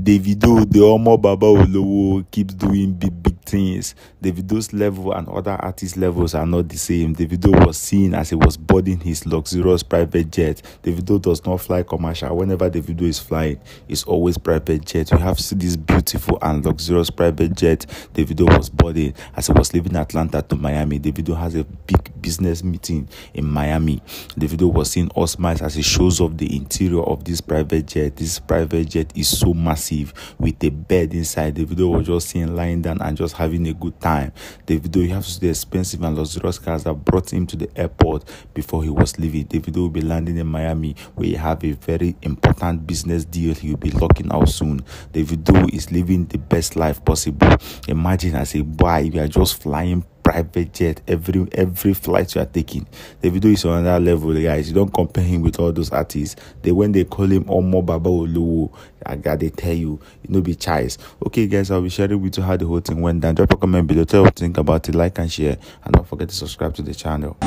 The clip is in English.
Davido, the Omo Baba Olowo, keeps doing big things. Davido's level and other artists' levels are not the same. Davido was seen as he was boarding his luxurious private jet. Davido does not fly commercial. Whenever Davido is flying, it's always private jet. You have to see this beautiful and luxurious private jet Davido was boarding as he was leaving Atlanta to Miami. Davido has a big business meeting in Miami. Davido was seeing all smiles as he shows off the interior of this private jet. This private jet is so massive with a bed inside. Davido was just seen lying down and just having a good time. Davido, you have to see the expensive and luxurious cars that brought him to the airport before he was leaving. Davido will be landing in Miami, where he have a very important business deal he will be locking out soon. Davido is living the best life possible. Imagine as a boy, you are just flying private jet every flight you are taking. Davido is on another level, guys. You don't compare him with all those artists. When they call him Omo Baba Olowo, they tell you, be choice. Okay, guys, I'll be sharing with you how the whole thing went down. Drop a comment below, tell what you think about it, like and share, and don't forget to subscribe to the channel.